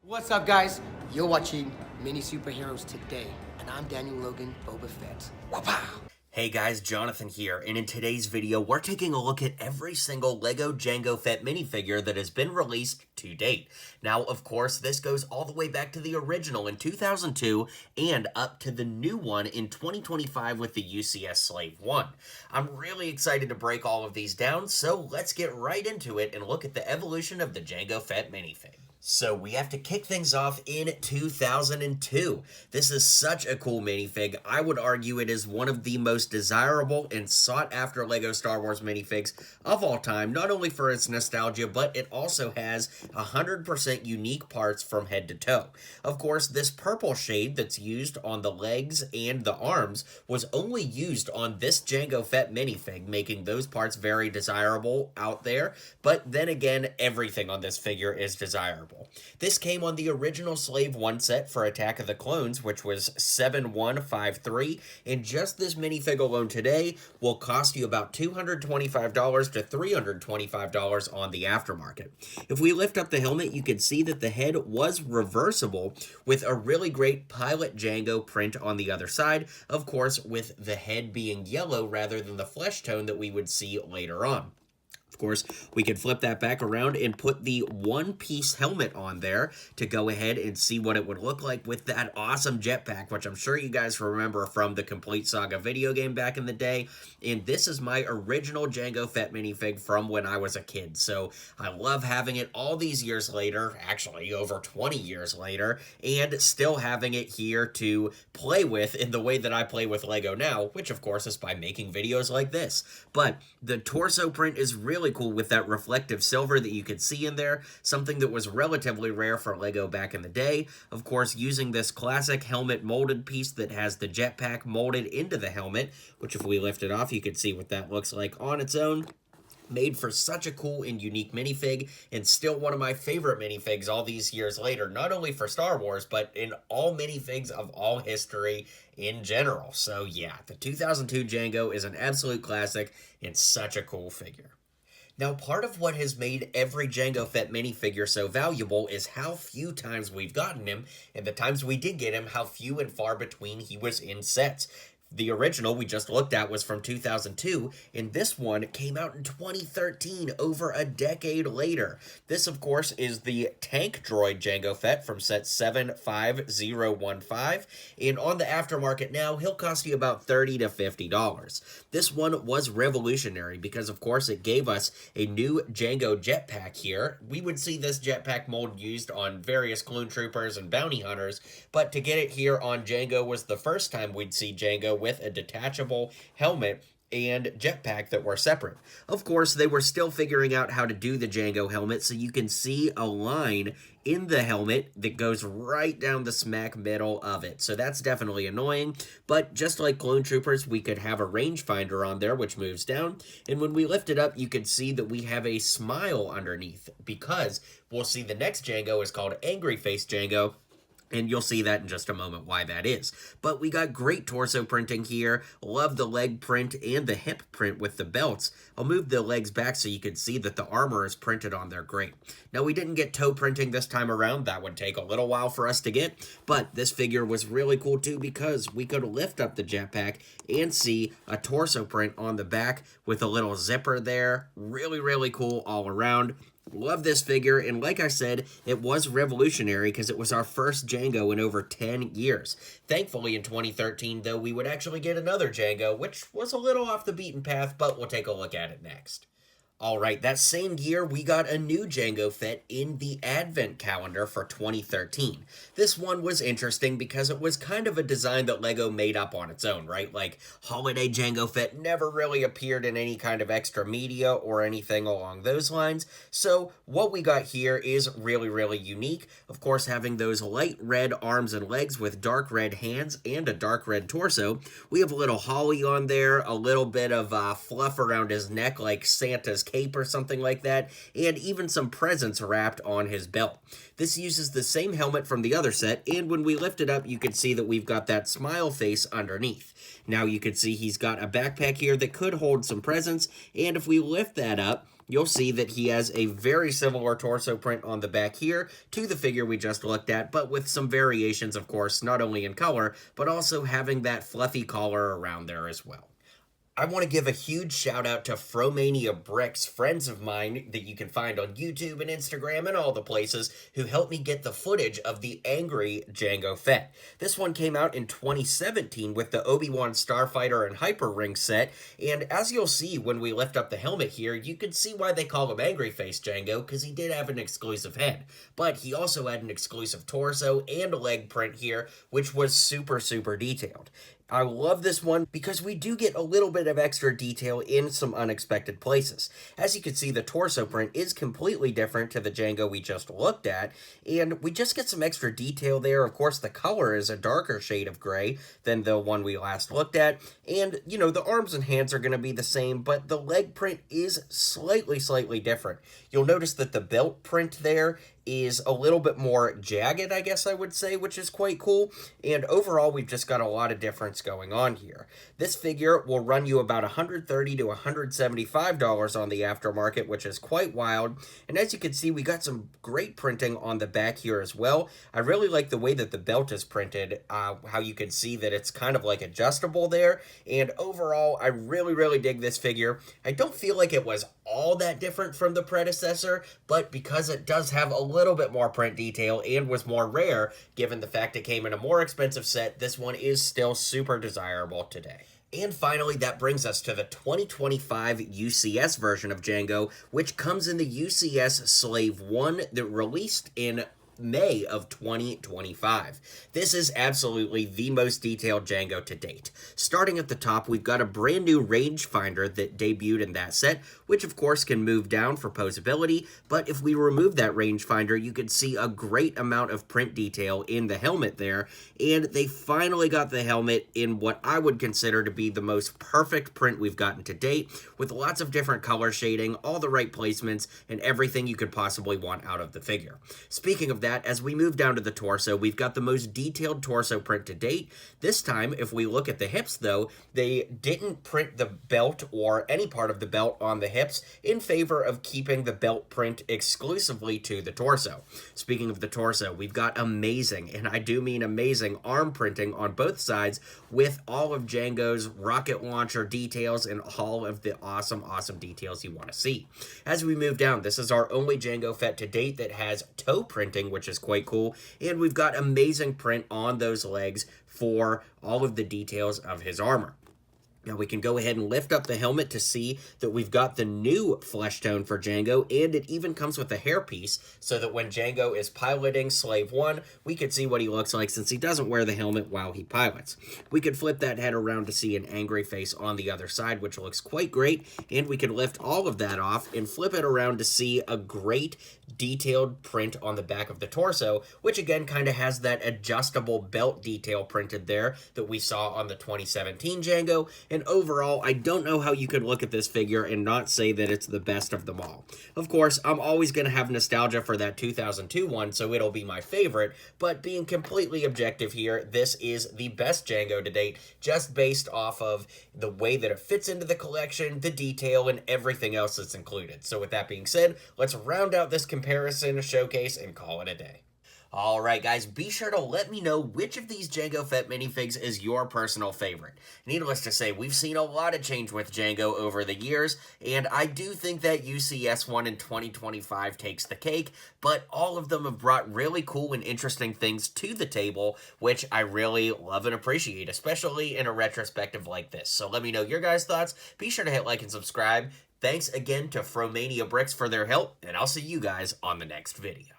What's up, guys? You're watching Mini Superheroes Today, and I'm Daniel Logan, Boba Fett. Wow. Hey guys, Jonathan here, and in today's video, we're taking a look at every single LEGO Jango Fett minifigure that has been released to date. Now, of course, this goes all the way back to the original in 2002 and up to the new one in 2025 with the UCS Slave 1. I'm really excited to break all of these down, so let's get right into it and look at the evolution of the Jango Fett minifig. So we have to kick things off in 2002. This is such a cool minifig. I would argue it is one of the most desirable and sought after LEGO Star Wars minifigs of all time, not only for its nostalgia, but it also has 100% unique parts from head to toe. Of course, this purple shade that's used on the legs and the arms was only used on this Jango Fett minifig, making those parts very desirable out there, but then again, everything on this figure is desirable. This came on the original Slave 1 set for Attack of the Clones, which was 7153, and just this minifig alone today will cost you about $225 to $325 on the aftermarket. If we lift up the helmet, you can see that the head was reversible with a really great Pilot Jango print on the other side, of course with the head being yellow rather than the flesh tone that we would see later on. Of course, we can flip that back around and put the one-piece helmet on there to go ahead and see what it would look like with that awesome jetpack, which I'm sure you guys remember from the Complete Saga video game back in the day. And this is my original Jango Fett minifig from when I was a kid. So I love having it all these years later, actually over 20 years later, and still having it here to play with in the way that I play with LEGO now, which of course is by making videos like this. But the torso print is really cool with that reflective silver that you could see in there, something that was relatively rare for LEGO back in the day. Of course, using this classic helmet molded piece that has the jetpack molded into the helmet, which if we lift it off, you can see what that looks like on its own. Made for such a cool and unique minifig, and still one of my favorite minifigs all these years later, not only for Star Wars, but in all minifigs of all history in general. So yeah, the 2002 Jango is an absolute classic and such a cool figure. Now, part of what has made every Jango Fett minifigure so valuable is how few times we've gotten him, and the times we did get him, how few and far between he was in sets. The original we just looked at was from 2002, and this one came out in 2013, over a decade later. This, of course, is the tank droid Jango Fett from set 75015, and on the aftermarket now, he'll cost you about $30 to $50. This one was revolutionary because, of course, it gave us a new Jango jetpack here. We would see this jetpack mold used on various clone troopers and bounty hunters, but to get it here on Jango was the first time we'd see Jango with a detachable helmet and jetpack that were separate. Of course, they were still figuring out how to do the Jango helmet, so you can see a line in the helmet that goes right down the smack middle of it. So that's definitely annoying, but just like clone troopers, we could have a rangefinder on there, which moves down, and when we lift it up, you can see that we have a smile underneath, because we'll see the next Jango is called Angry Face Jango, and you'll see that in just a moment why that is. But we got great torso printing here. Love the leg print and the hip print with the belts. I'll move the legs back so you can see that the armor is printed on there great. Now, we didn't get toe printing this time around. That would take a little while for us to get. But this figure was really cool too because we could lift up the jetpack and see a torso print on the back with a little zipper there. Really, really cool all around. Love this figure, and like I said, it was revolutionary because it was our first Jango in over 10 years. Thankfully, in 2013, though, we would actually get another Jango, which was a little off the beaten path, but we'll take a look at it next. Alright, that same year, we got a new Jango Fett in the Advent calendar for 2013. This one was interesting because it was kind of a design that LEGO made up on its own, right? Like, Holiday Jango Fett never really appeared in any kind of extra media or anything along those lines. So, what we got here is really, really unique. Of course, having those light red arms and legs with dark red hands and a dark red torso. We have a little holly on there, a little bit of fluff around his neck like Santa's cape or something like that, and even some presents wrapped on his belt. This uses the same helmet from the other set, and when we lift it up, you can see that we've got that smile face underneath. Now you can see he's got a backpack here that could hold some presents, and if we lift that up, you'll see that he has a very similar torso print on the back here to the figure we just looked at, but with some variations, of course, not only in color, but also having that fluffy collar around there as well. I want to give a huge shout out to Fromania Bricks, friends of mine that you can find on YouTube and Instagram and all the places, who helped me get the footage of the angry Jango Fett. This one came out in 2017 with the Obi-Wan Starfighter and Hyper Ring set, and as you'll see when we lift up the helmet here, you can see why they call him Angry Face Jango, because he did have an exclusive head. But he also had an exclusive torso and a leg print here, which was super detailed. I love this one because we do get a little bit of extra detail in some unexpected places. As you can see, the torso print is completely different to the Jango we just looked at, and we just get some extra detail there. Of course, the color is a darker shade of gray than the one we last looked at, and, you know, the arms and hands are going to be the same, but the leg print is slightly different. You'll notice that the belt print there is a little bit more jagged, I guess I would say, which is quite cool. And overall, we've just got a lot of difference going on here. This figure will run you about $130 to $175 on the aftermarket, which is quite wild. And as you can see, we got some great printing on the back here as well. I really like the way that the belt is printed, how you can see that it's kind of like adjustable there. And overall, I really dig this figure. I don't feel like it was all that different from the predecessor, but because it does have a little bit more print detail and was more rare, given the fact it came in a more expensive set, this one is still super desirable today. And finally, that brings us to the 2025 UCS version of Jango, which comes in the UCS Slave 1 that released in May of 2025. This is absolutely the most detailed Jango to date. Starting at the top, we've got a brand new rangefinder that debuted in that set, which of course can move down for posability, but if we remove that rangefinder, you can see a great amount of print detail in the helmet there, and they finally got the helmet in what I would consider to be the most perfect print we've gotten to date, with lots of different color shading, all the right placements, and everything you could possibly want out of the figure. Speaking of that, as we move down to the torso, we've got the most detailed torso print to date. This time, if we look at the hips, though, they didn't print the belt or any part of the belt on the hips in favor of keeping the belt print exclusively to the torso. Speaking of the torso, we've got amazing, and I do mean amazing, arm printing on both sides with all of Jango's rocket launcher details and all of the awesome details you want to see. As we move down, this is our only Jango Fett to date that has toe printing, which is quite cool, and we've got amazing print on those legs for all of the details of his armor. Now we can go ahead and lift up the helmet to see that we've got the new flesh tone for Jango, and it even comes with a hairpiece so that when Jango is piloting Slave 1, we can see what he looks like since he doesn't wear the helmet while he pilots. We could flip that head around to see an angry face on the other side, which looks quite great, and we can lift all of that off and flip it around to see a great detailed print on the back of the torso, which again kind of has that adjustable belt detail printed there that we saw on the 2017 Jango. And overall, I don't know how you could look at this figure and not say that it's the best of them all. Of course, I'm always going to have nostalgia for that 2002 one, so it'll be my favorite, but being completely objective here, this is the best Jango to date, just based off of the way that it fits into the collection, the detail, and everything else that's included. So with that being said, let's round out this comparison showcase and call it a day. Alright guys, be sure to let me know which of these Jango Fett minifigs is your personal favorite. Needless to say, we've seen a lot of change with Jango over the years, and I do think that UCS one in 2025 takes the cake, but all of them have brought really cool and interesting things to the table, which I really love and appreciate, especially in a retrospective like this. So let me know your guys' thoughts. Be sure to hit like and subscribe. Thanks again to Fromania Bricks for their help, and I'll see you guys on the next video.